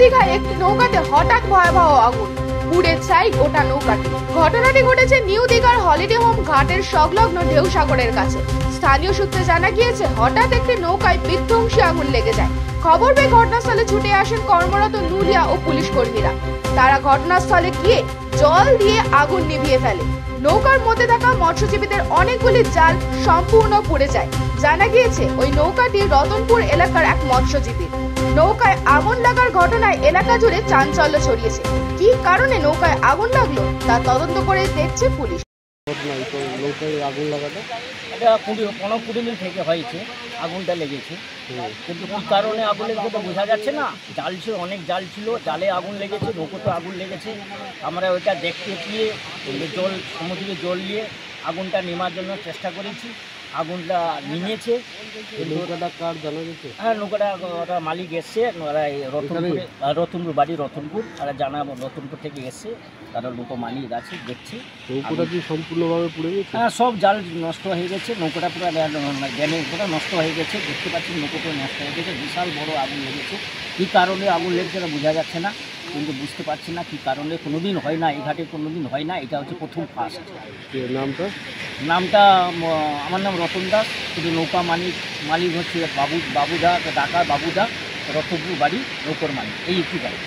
দীঘায় একটি নৌকাতে হঠাৎ ভয়াবহ আগুন, পুড়ে ছাই গোটা নৌকাটি। ঘটনাটি ঘটেছে নিউ দীঘার হলিডে হোম ঘাটের সংলগ্ন ঢেউসাগরের কাছে। স্থানীয় সূত্রে জানা গিয়েছে, হঠাৎ একটি নৌকায় বিধ্বংসী আগুন লেগে যায়। খবর পেয়ে ঘটনাস্থলে ছুটে আসেন কর্মরত নুলিয়া ও পুলিশ কর্মীরা। তারা ঘটনাস্থলে গিয়ে জল দিয়ে আগুন নিভিয়ে ফেলে। নৌকার মধ্যে থাকা মৎস্যজীবীদের অনেকগুলি জাল সম্পূর্ণ পুড়ে যায়। জানা গিয়েছে, ওই নৌকাটি রতনপুর এলাকার এক মৎস্যজীবী। নৌকায় আগুন লাগার ঘটনায় এলাকা জুড়ে চাঞ্চল্য ছড়িয়েছে। কি কারণে নৌকায় আগুন লাগলো তা তদন্ত করে দেখছে পুলিশ। এটা 15-20 মিনিট থেকে হয়েছে, আগুনটা লেগেছে, কিন্তু কি কারণে আগুন লেগেছে তো বোঝা যাচ্ছে না। জাল ছিল, অনেক জাল ছিল, জালে আগুন লেগেছে, নৌকোতে আগুন লেগেছে। আমরা ওইটা দেখতে গিয়ে সমুদ্রে জল নিয়ে আগুনটা নেমার জন্য চেষ্টা করেছি। আগুনটা নিয়েছে। নৌকাটা কার জানা গেছে? হ্যাঁ, নৌকাটা ওরা মালিক এসছে, ওরা রতনপুর বাড়ি, রতনপুর তারা জানাবো, রতনপুর থেকে এসছে, তারা নৌকা মালিক আছে, দেখছি। নৌকাটা কি সম্পূর্ণভাবে পুড়ে গেছে? হ্যাঁ, সব জাল নষ্ট হয়ে গেছে, নৌকাটা পুরো জ্ঞানে পুরো নষ্ট হয়ে গেছে। দেখতে পাচ্ছি নৌকোটা নষ্ট হয়ে গেছে, বিশাল বড় আগুন লেগেছে। কী কারণে আগুন লেগেছে তা বোঝা যাচ্ছে না, কিন্তু বুঝতে পারছি না কী কারণে। কোনোদিন হয় না, এই ঘাটে কোনোদিন হয় না, এটা হচ্ছে প্রথম ফার্স্ট। নামটা আমার নাম রতন দাস, শুধু নৌকা মালিক হচ্ছে বাবুদা, ডাকা বাবুদা, রতনপুর বাড়ি, নৌকোর মালিক, এই একটি বাড়ি।